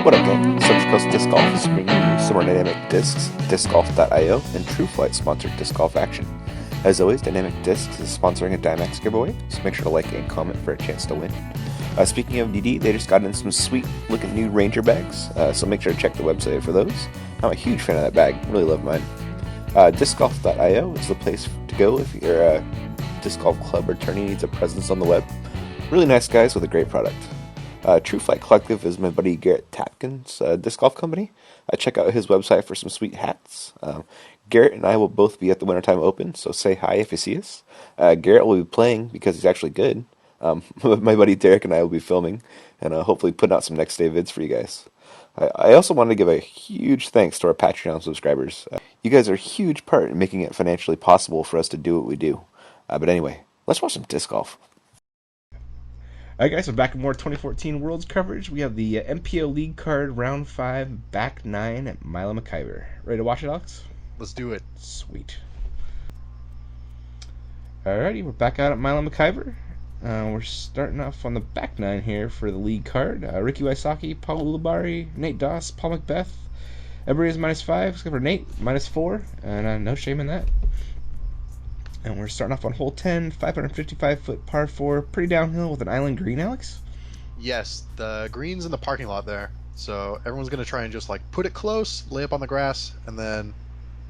What up, gang? Central Coast Disc Golf is bringing you some more dynamic discs, discgolf.io, and TrueFlight sponsored disc golf action. As always, Dynamic Discs is sponsoring a Dimax giveaway, so make sure to like and comment for a chance to win. Speaking of DD, they just got in some sweet looking new Ranger bags, so make sure to check the website for those. I'm a huge fan of that bag, really love mine. Discgolf.io is the place to go if you're a disc golf club or tourney needs a presence on the web. Really nice guys with a great product. True Flight Collective is my buddy Garrett Tapkin's disc golf company. Check out his website for some sweet hats. Garrett and I will both be at the Wintertime Open, so say hi if you see us. Garrett will be playing because he's actually good. My buddy Derek and I will be filming and hopefully putting out some next day vids for you guys. I also wanted to give a huge thanks to our Patreon subscribers. You guys are a huge part in making it financially possible for us to do what we do. But anyway, let's watch some disc golf. Alright guys, we're back with more 2014 Worlds coverage. We have the MPO League Card Round 5, Back 9 at Milo McIver. Ready to watch it, Alex? Let's do it. Sweet. Alrighty, we're back out at Milo McIver. We're starting off on the back 9 here for the league card. Ricky Wysocki, Paul Ulibarri, Nate Doss, Paul McBeth. Everybody is -5, except for Nate, -4, and no shame in that. And we're starting off on hole 10, 555-foot par 4, pretty downhill with an island green, Alex? Yes, the green's in the parking lot there. So everyone's going to try and just like put it close, lay up on the grass, and then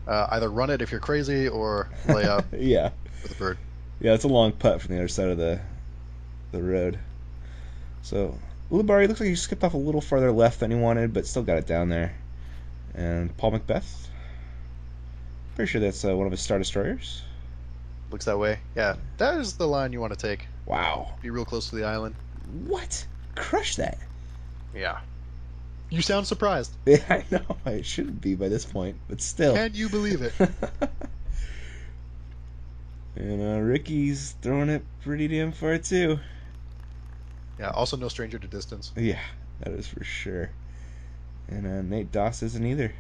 either run it if you're crazy or lay up Yeah. with a bird. Yeah, it's a long putt from the other side of the road. So Ulibarri looks like he skipped off a little farther left than he wanted, but still got it down there. And Paul McBeth, pretty sure that's one of his Star Destroyers. Looks that way. Yeah, that is the line you want to take. Wow. Be real close to the island. What? Crush that. Yeah. You sound surprised. Yeah, I know. I shouldn't be by this point, but still. Can you believe it? And Ricky's throwing it pretty damn far, too. Yeah, also no stranger to distance. Yeah, that is for sure. And Nate Doss isn't either.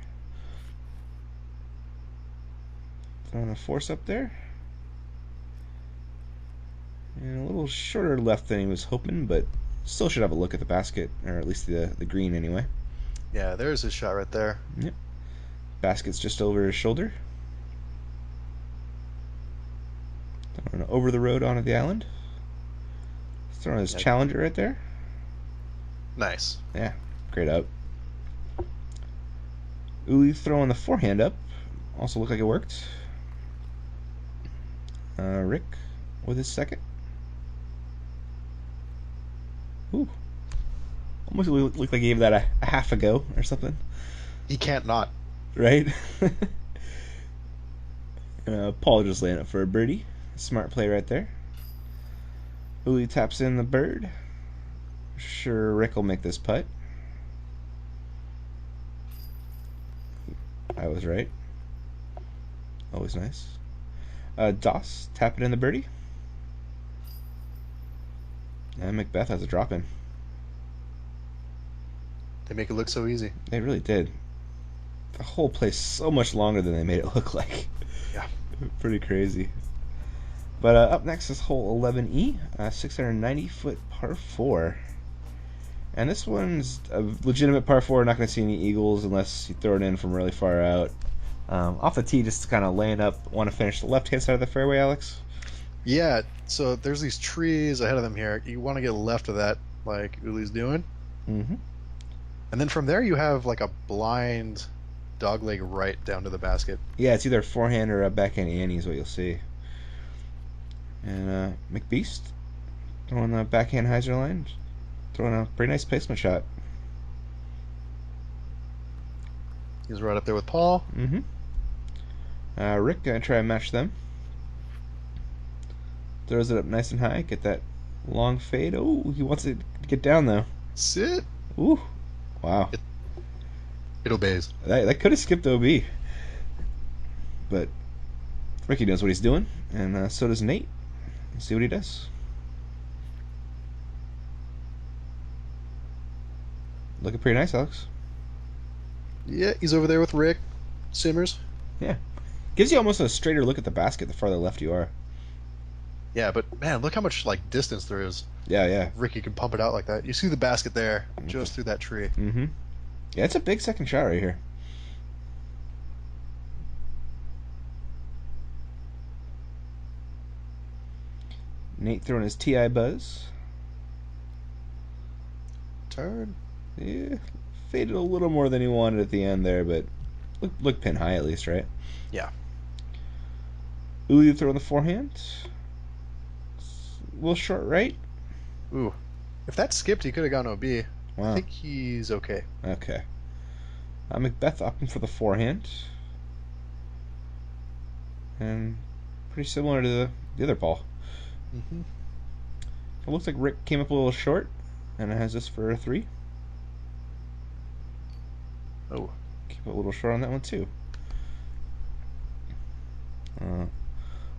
Throwing a force up there. And a little shorter left than he was hoping, but still should have a look at the basket, or at least the green anyway. Yeah, there's his shot right there. Yep. Basket's just over his shoulder. Throwing over the road onto the island. Throwing his challenger right there. Nice. Yeah, great up. Uli throwing the forehand up. Also looked like it worked. Rick with his second. Ooh. Almost looked like he gave that a half a go or something. He can't not. Right? Paul just laying up for a birdie. Smart play right there. Uli taps in the bird. Sure, Rick will make this putt. I was right. Always nice. Doss tapping in the birdie. And McBeth has a drop in. They make it look so easy. They really did. The whole place so much longer than they made it look like. Yeah. Pretty crazy. But up next is hole 11E, 690-foot par 4. And this one's a legitimate par 4. Not going to see any eagles unless you throw it in from really far out. Off the tee, just kind of laying up. Want to finish the left-hand side of the fairway, Alex? Yeah, so there's these trees ahead of them here. You want to get left of that, like Uli's doing. Mm-hmm. And then from there you have like a blind dogleg right down to the basket. Yeah, it's either forehand or a backhand Annie is what you'll see. And McBeast throwing the backhand hyzer line. Throwing a pretty nice placement shot. He's right up there with Paul. Mm-hmm. Rick gonna try and match them. Throws it up nice and high. Get that long fade. Oh, he wants it to get down though. Sit. Ooh. Wow. It obeys. That could have skipped OB. But Ricky knows what he's doing, and so does Nate. Let's see what he does. Looking pretty nice, Alex. Yeah, he's over there with Rick. Simmers. Yeah. Gives you almost a straighter look at the basket the farther left you are. Yeah, but man, look how much like distance there is. Yeah, yeah. Ricky can pump it out like that. You see the basket there, just through that tree. Mm-hmm. Yeah, it's a big second shot right here. Nate throwing his TI buzz. Turn. Yeah, faded a little more than he wanted at the end there, but look pin high at least, right? Yeah. Uli throwing the forehand. A little short right. Ooh. If that skipped, he could have gone OB. Wow. I think he's okay. Okay. McBeth opting for the forehand. And pretty similar to the other ball. Mm-hmm. It looks like Rick came up a little short, and it has this for a 3. Oh. Keep it a little short on that one, too.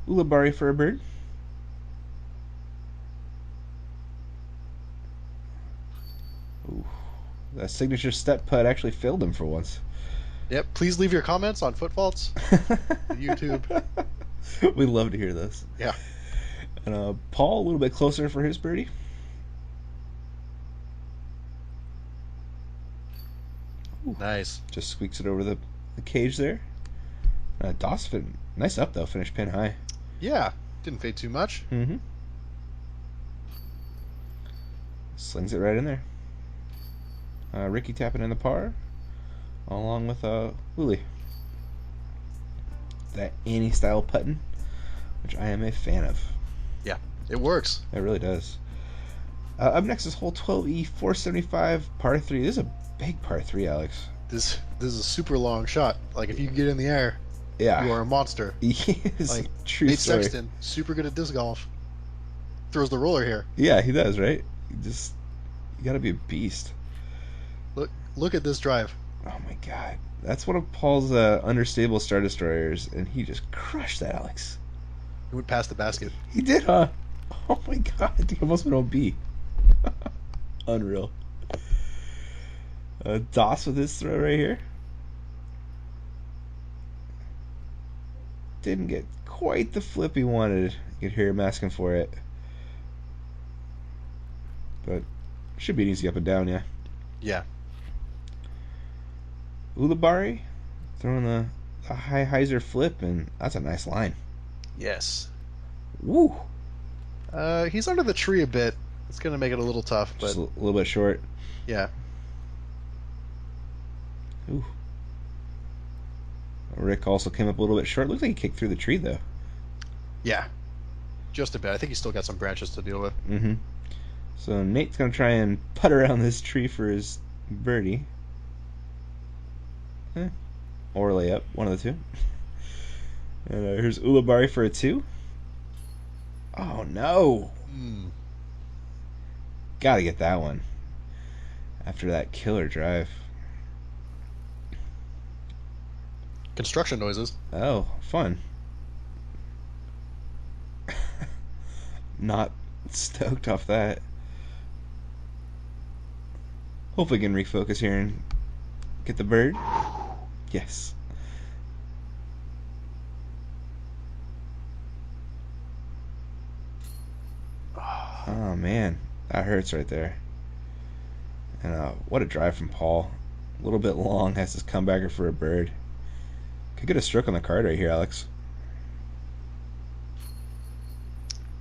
Ulibarri for a bird. Ooh. That signature step putt actually failed him for once. Yep. Please leave your comments on foot faults. YouTube. We love to hear those. Yeah. And Paul a little bit closer for his birdie. Ooh. Nice. Just squeaks it over the cage there. Doss, nice up though, finished pin high. Yeah. Didn't fade too much. Mm-hmm. Slings it right in there. Ricky tapping in the par, along with Uli. That Annie style putting, which I am a fan of. Yeah. It works. It really does. Up next is hole 12E, 475, par 3. This is a big par 3, Alex. This is a super long shot. Like, if you can get in the air, Yeah. you are a monster. Yes, Like, true Nate story. Sexton, super good at disc golf. Throws the roller here. Yeah, he does, right? You gotta be a beast. Look at this drive. Oh my god. That's one of Paul's understable Star Destroyers, and he just crushed that, Alex. He went past the basket. He did, huh? Oh my god, he almost went OB. Unreal. Doss with his throw right here. Didn't get quite the flip he wanted. You could hear him asking for it. But should be an easy up and down, yeah. Yeah. Ulibarri throwing the high hyzer flip, and that's a nice line. Yes. Woo! He's under the tree a bit. It's gonna make it a little tough, but Just a little bit short. yeah. Ooh. Rick also came up a little bit short. Looks like he kicked through the tree, though. Yeah. Just a bit. I think he's still got some branches to deal with. Mm-hmm. So Nate's going to try and putt around this tree for his birdie. Or layup. One of the two. And here's Ulibarri for a 2. Oh, no. Gotta get that one. After that killer drive. Construction noises. Oh, fun. Not stoked off that. Hopefully we can refocus here and get the bird. Yes. Oh man, that hurts right there. And what a drive from Paul. A little bit long, has this comebacker for a bird. Could get a stroke on the card right here, Alex.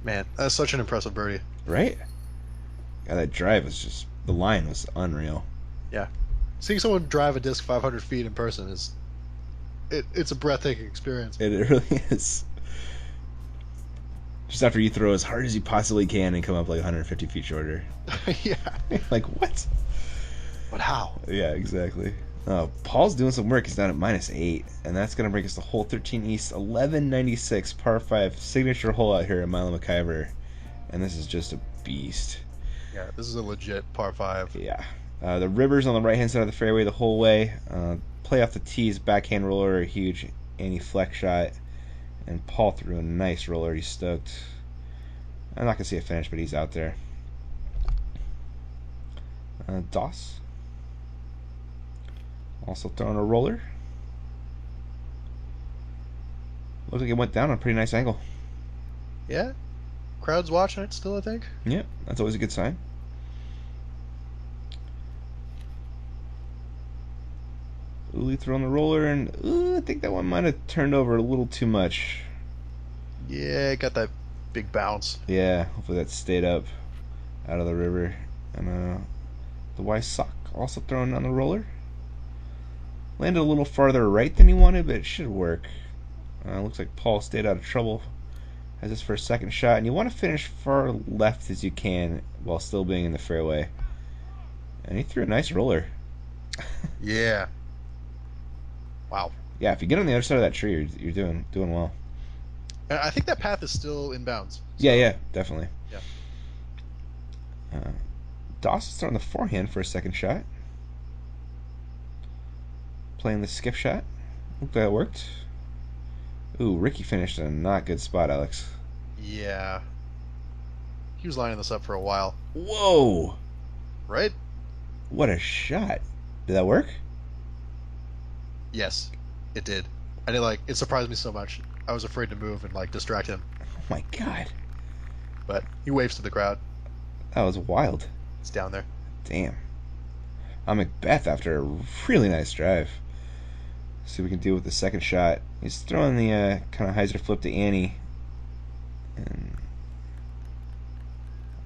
Man, that's such an impressive birdie. Right? Yeah, that drive was just, the line was unreal. Yeah. Seeing someone drive a disc 500 feet in person it's a breathtaking experience. It really is. Just after you throw as hard as you possibly can and come up like 150 feet shorter. Yeah. Like, what? But how? Yeah, exactly. Paul's doing some work. He's down at -8, and that's going to bring us to hole 13 East, 1196, par 5, signature hole out here at Milo McIver. And this is just a beast. Yeah, this is a legit par 5. Yeah. The river's on the right-hand side of the fairway the whole way. Play off the tees, backhand roller, a huge anti-flex shot. And Paul threw a nice roller. He's stoked. I'm not going to see a finish, but he's out there. Doss. Also throwing a roller. Looks like it went down on a pretty nice angle. Yeah. Crowd's watching it still, I think. Yep, that's always a good sign. Uli throwing the roller, and I think that one might have turned over a little too much. Yeah, got that big bounce. Yeah, hopefully that stayed up out of the river. And the Wysocki also throwing on the roller. Landed a little farther right than he wanted, but it should work. Looks like Paul stayed out of trouble. Has his first second shot, and you want to finish far left as you can while still being in the fairway. And he threw a nice roller. Yeah. Wow. Yeah, if you get on the other side of that tree, you're doing well. And I think that path is still in bounds. Yeah, So, yeah, definitely. yeah. Dawson's throwing the forehand for a second shot. Playing the skip shot. Hope that worked. Ooh, Ricky finished in a not good spot, Alex. Yeah. He was lining this up for a while. Whoa! Right? What a shot. Did that work? Yes, it did. And it surprised me so much. I was afraid to move and distract him. Oh my god. But he waves to the crowd. That was wild. It's down there. Damn. I'm McBeth after a really nice drive. See what we can do with the second shot. He's throwing the kind of hyzer flip to Annie. And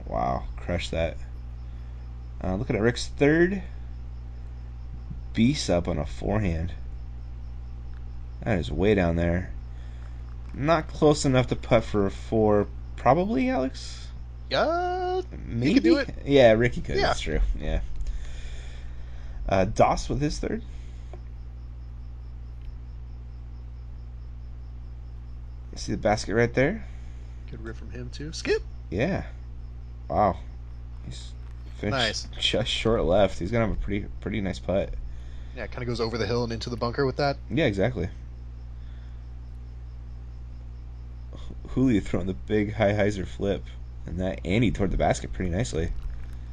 wow, crushed that. Looking at Rick's third. Beast up on a forehand. That is way down there. Not close enough to putt for a 4. Probably, Alex? Maybe? Maybe? He could do it. Yeah, Ricky could. Yeah. That's true. Yeah. Doss with his third. You see the basket right there? Good rip from him, too. Skip! Yeah. Wow. He's finished Nice. just short left. He's going to have a pretty nice putt. Yeah, it kind of goes over the hill and into the bunker with that. Yeah, exactly. Julio throwing the big high hyzer flip. And that Andy toward the basket pretty nicely.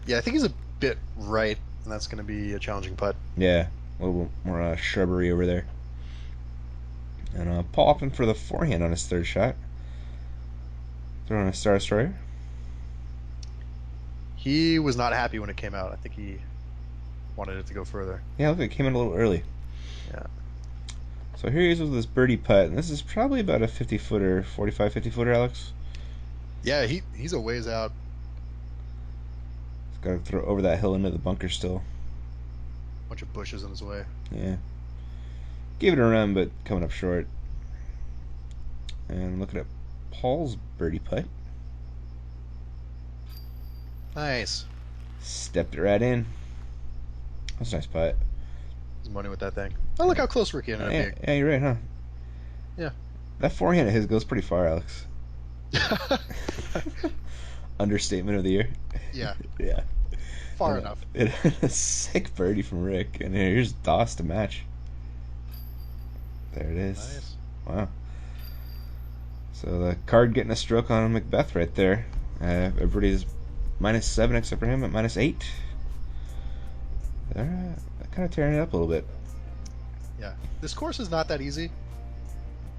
Yeah, I think he's a bit right, and that's going to be a challenging putt. Yeah, a little more shrubbery over there. And Paul opting for the forehand on his third shot. Throwing a Star Destroyer. He was not happy when it came out. I think he wanted it to go further. Yeah, look, it came in a little early. Yeah. So here he is with this birdie putt, and this is probably about a 50-footer, 45, 50-footer, Alex. Yeah, he's a ways out. He's got to throw over that hill into the bunker still. Bunch of bushes in his way. Yeah. Gave it a run, but coming up short. And looking at Paul's birdie putt. Nice. Stepped it right in. That's a nice putt. There's money with that thing. Oh, look how close Ricky ended up being. Yeah, you're right, huh? Yeah. That forehand of his goes pretty far, Alex. Understatement of the year. Yeah. Yeah. Far enough. A sick birdie from Rick, and here's Doss to match. There it is. Nice. Wow. So the card getting a stroke on McBeth right there. Everybody's -7 except for him at -8. They're kind of tearing it up a little bit. Yeah. This course is not that easy.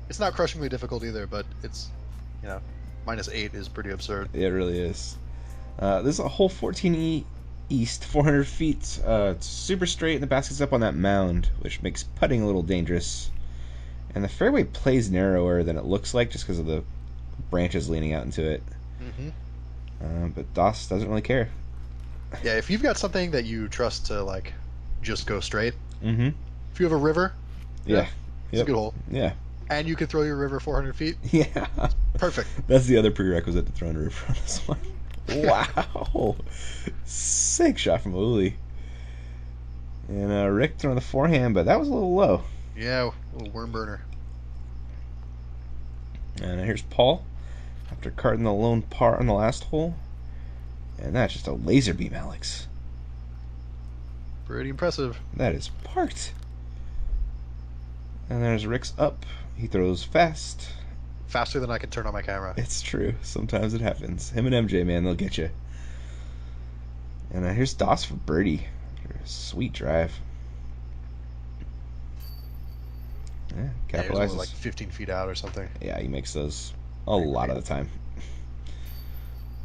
It's not crushingly difficult either, but it's, -8 is pretty absurd. It really is. This is a hole 14E east, 400 feet. It's super straight, and the basket's up on that mound, which makes putting a little dangerous. And the fairway plays narrower than it looks like just because of the branches leaning out into it. Mm-hmm. But Doss doesn't really care. Yeah, if you've got something that you trust to, just go straight. Mm-hmm. If you have a river, Yeah. it's a good hole. Yeah. And you can throw your river 400 feet. Yeah. Perfect. That's the other prerequisite to throwing a river on this one. Wow. Sick shot from Uli. And Rick throwing the forehand, but that was a little low. Yeah, a little worm burner. And here's Paul after carding the lone par on the last hole. And that's just a laser beam, Alex. Pretty impressive. That is parked. And there's Rick's up. He throws fast. Faster than I can turn on my camera. It's true. Sometimes it happens. Him and MJ, man, they'll get you. And here's Doss for birdie. Sweet drive. Yeah, Yeah, he was capitalizes. only 15 feet out or something. Yeah, he makes those a lot of the time.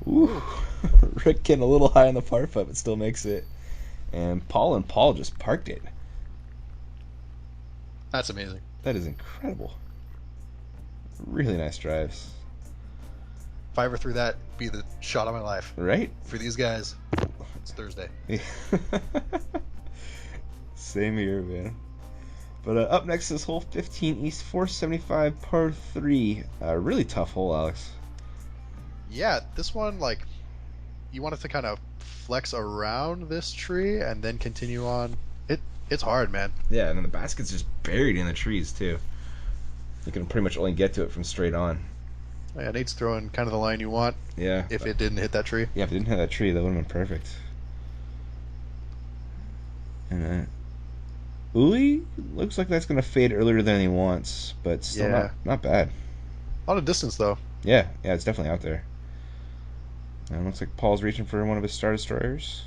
Ooh, Rick getting a little high on the par putt, but still makes it. And Paul just parked it. That's amazing. That is incredible. Really nice drives. If I ever threw that, it'd be the shot of my life. Right? For these guys, it's Thursday. Yeah. Same here, man. But up next is hole 15 East 475 par 3. Really tough hole, Alex. Yeah, this one, like, you want it to kind of flex around this tree and then continue on. It's hard, man. Yeah, and then the basket's just buried in the trees, too. You can pretty much only get to it from straight on. Yeah, Nate's throwing kind of the line you want. Yeah. If it didn't hit that tree. Yeah, if it didn't have that tree, that would have been perfect. And Uli looks like that's going to fade earlier than he wants, but still not bad. A lot of distance, though. Yeah, it's definitely out there. And it looks like Paul's reaching for one of his Star Destroyers.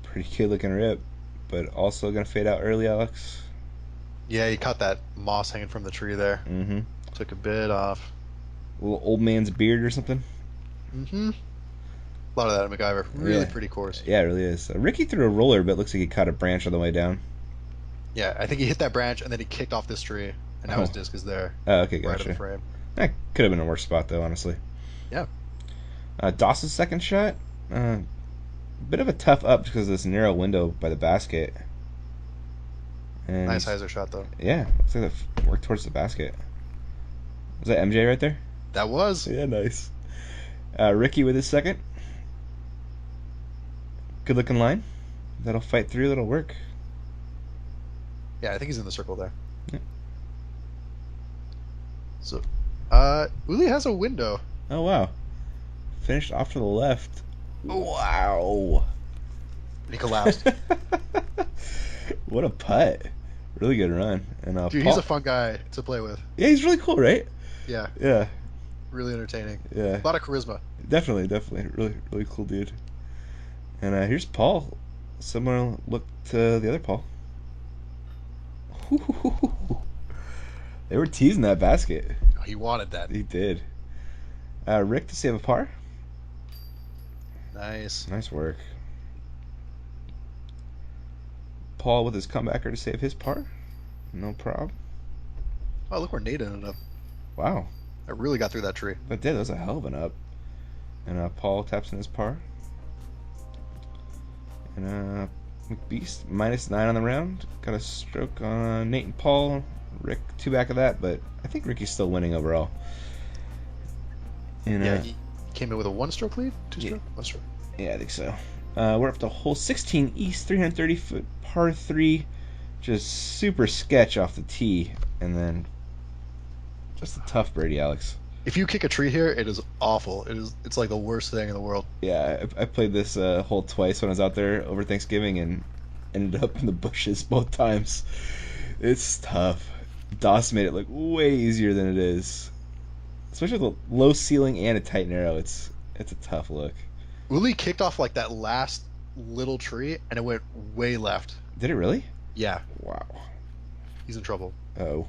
Pretty good looking rip, but also going to fade out early, Alex. Yeah, he caught that moss hanging from the tree there. Mm-hmm. Took a bit off. A little old man's beard or something. Mm-hmm. A lot of that at MacGyver. Really pretty course. Yeah, it really is. Ricky threw a roller, but it looks like he caught a branch on the way down. Yeah, I think he hit that branch and then he kicked off this tree, and now his disc is there. Oh, okay, gotcha. Right in the frame. That could have been a worse spot, though, honestly. Yeah. Dawson's second shot. Bit of a tough up because of this narrow window by the basket. And nice hyzer shot, though. Yeah, looks like that worked towards the basket. Was that MJ right there? That was. Yeah, nice. Ricky with his second. Good looking line. That'll fight through. That'll work. Yeah, I think he's in the circle there. Yeah. So, Uli has a window. Oh, wow. Finished off to the left. Wow. And he collapsed. What a putt. Really good run. And Dude, Paul, he's a fun guy to play with. yeah, he's really cool, right? Yeah. Yeah. Really entertaining. Yeah. A lot of charisma. Definitely. Really, really cool dude. And here's Paul. Similar look to the other Paul. They were teasing that basket. Oh, he wanted that. He did. Rick to save a par. Nice. Nice work. Paul with his comebacker to save his par. No problem. Oh, look where Nate ended up. Wow. I really got through that tree. That was a hell of an up. And Paul taps in his par. And McBeast -9 on the round. Got a stroke on Nate and Paul. Rick 2 back of that, but I think Ricky's still winning overall. And, yeah, he came in with a 1-stroke lead? 2-stroke? 1-stroke. Yeah, I think so. We're up to hole 16 East, 330-foot par 3. Just super sketch off the tee. And then just a tough birdie, Alex. If you kick a tree here, it is awful. It's like the worst thing in the world. Yeah, I played this hole twice when I was out there over Thanksgiving and ended up in the bushes both times. It's tough. Doss made it look way easier than it is. Especially with a low ceiling and a tight narrow. It's a tough look. Uli kicked off like that last little tree, and it went way left. Did it really? Yeah. Wow. He's in trouble. Oh.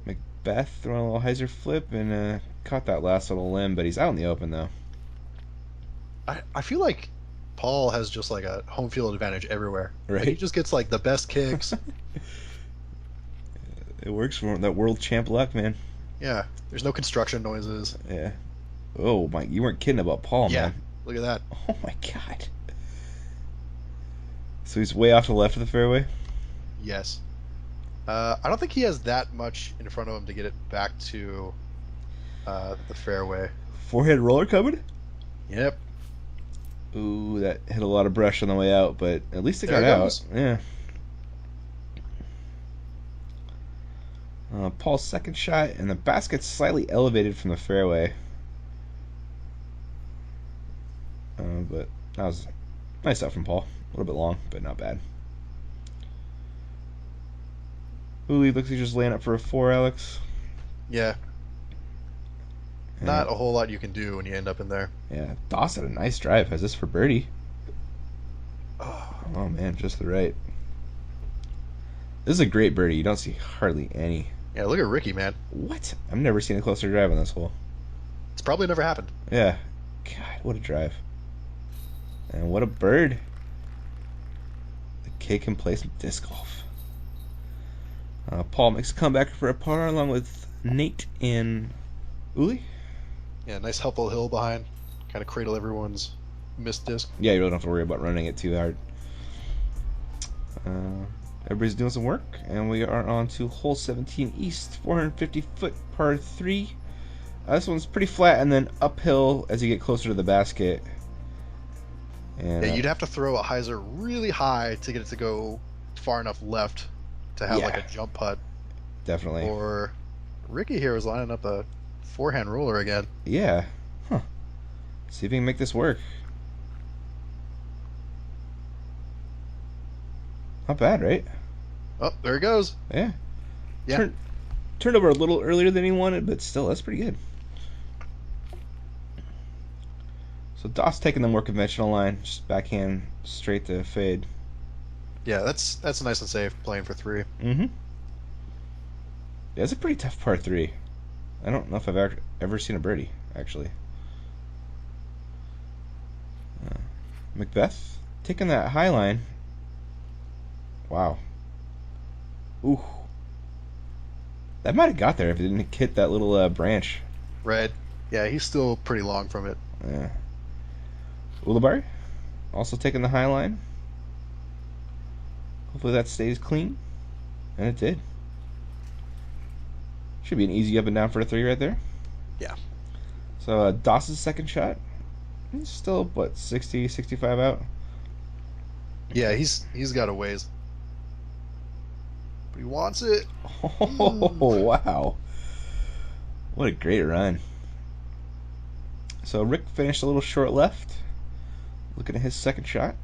McBeth throwing a little hyzer flip and caught that last little limb, but he's out in the open though. I feel like Paul has just like a home field advantage everywhere. Right. Like, he just gets like the best kicks. It works for him. That world champ luck, man. Yeah. There's no construction noises. Yeah. Oh my! You weren't kidding about Paul, Yeah. man. Look at that. Oh my God. So he's way off to the left of the fairway? Yes. I don't think he has that much in front of him to get it back to the fairway. Forehead roller coming? Yep. Ooh, that hit a lot of brush on the way out, but at least it There got it out. goes. Yeah. Paul's second shot, and the basket's slightly elevated from the fairway. But that was nice out from Paul. A little bit long, but not bad. Uli looks like he's just laying up for a 4, Alex. Yeah. And, Not a whole lot you can do when you end up in there. Yeah, Doss had a nice drive. Has this for birdie? Oh. Oh man, just the right. This is a great birdie. You don't see hardly any. Yeah, look at Ricky, man. What? I've never seen a closer drive on this hole. It's probably never happened. Yeah. God, what a drive. And what a bird. The kid can play some disc golf. Paul makes a comeback for a par along with Nate and Uli. Yeah, nice helpful hill behind. Kind of cradle everyone's missed disc. Yeah, you really don't have to worry about running it too hard. Everybody's doing some work, and we are on to hole 17 East, 450-foot par 3. This one's pretty flat and then uphill as you get closer to the basket. And, Yeah, you'd have to throw a hyzer really high to get it to go far enough left to have like a jump putt. Definitely. Or Ricky here was lining up a forehand roller again. Yeah. Huh. See if we can make this work. Not bad, right? Oh, there it goes. Yeah. Yeah. Turned over a little earlier than he wanted, but still, that's pretty good. So Doss taking the more conventional line, just backhand straight to fade. Yeah, that's nice and safe playing for 3. Mm-hmm. Yeah, it's a pretty tough par 3. I don't know if I've ever seen a birdie, actually. McBeth taking that high line. Wow. Ooh. That might have got there if it didn't hit that little branch. Right. Yeah, he's still pretty long from it. Yeah. Ulibarri also taking the high line. Hopefully that stays clean. And it did. Should be an easy up and down for a 3 right there. Yeah. So Doss's second shot. He's still, what, 60, 65 out? Yeah, he's got a ways. But he wants it. Oh, wow. What a great run. So Rick finished a little short left. Looking at his second shot.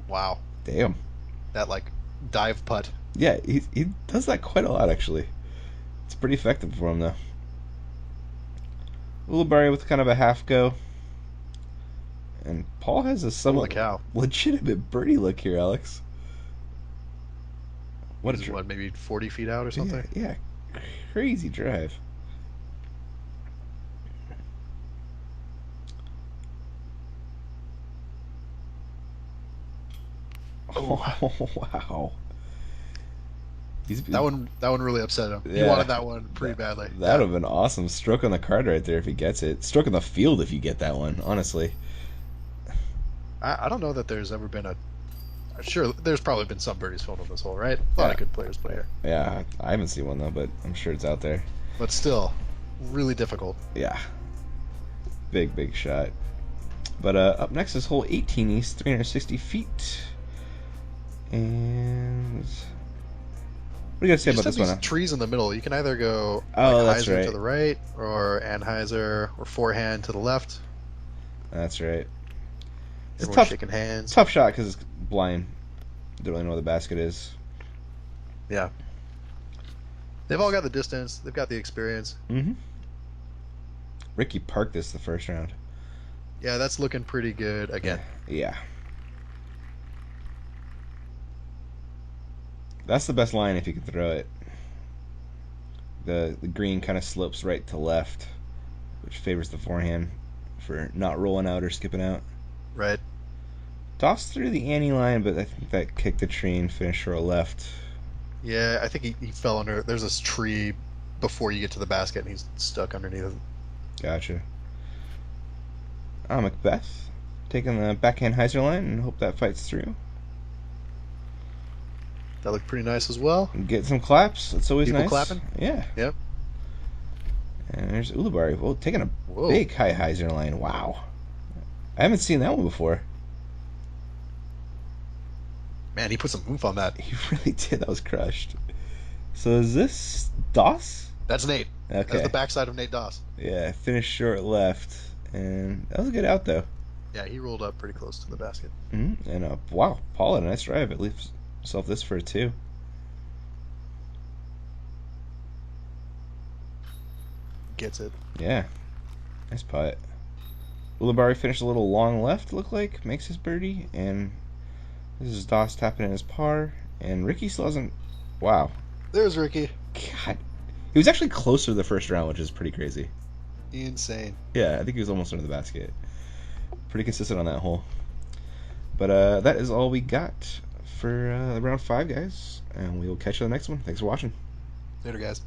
Wow. Damn. That, like, dive putt. Yeah, he does that quite a lot, actually. It's pretty effective for him, though. Ulibarri with kind of a half go. And Paul has a somewhat legitimate birdie look here, Alex. What is what, maybe 40 feet out or something? Yeah, crazy drive. Oh, wow. That one really upset him. Yeah, he wanted that one pretty badly. That would have been awesome. Stroke on the card right there if he gets it. Stroke on the field if you get that one, honestly. I don't know that there's ever been a... Sure, there's probably been some birdies filmed on this hole, right? A lot of good players play here. Yeah, I haven't seen one, though, but I'm sure it's out there. But still, really difficult. Yeah. Big shot. But up next is hole 18 East, 360 feet. And... what do you got to say about this one? Trees in the middle. You can either go that's hyzer right. to the right, or anhyzer, or forehand to the left. That's right. Everyone's shaking hands. Tough shot because it's blind. Don't really know where the basket is. Yeah. They've all got the distance. They've got the experience. Mm-hmm. Ricky parked this the first round. Yeah, that's looking pretty good again. Yeah. That's the best line if you can throw it. The green kind of slopes right to left, which favors the forehand for not rolling out or skipping out. Right. Tossed through the ante line, but I think that kicked the tree and finished short left. Yeah, I think he fell under. There's this tree before you get to the basket, and he's stuck underneath it. Gotcha. McBeth taking the backhand hyzer line and hope that fights through. That looked pretty nice as well. Get some claps. It's always People nice. clapping? Yeah. Yep. And there's Ulibarri. Well, taking a big high hyzer line. Wow. I haven't seen that one before. Man, he put some oomph on that. He really did. That was crushed. So is this Doss? That's Nate. Okay. That's the backside of Nate Doss. Yeah, finished short left. And that was a good out, though. Yeah, he rolled up pretty close to the basket. Mm-hmm. And wow, Paul had a nice drive. It leaves himself this for a 2. Gets it. Yeah. Nice putt. Ulibarri finished a little long left, look like. Makes his birdie. And this is Doss tapping in his par. And Ricky still hasn't... Wow. There's Ricky. God. He was actually closer the first round, which is pretty crazy. Insane. Yeah, I think he was almost under the basket. Pretty consistent on that hole. But that is all we got for round 5, guys. And we will catch you on the next one. Thanks for watching. Later, guys.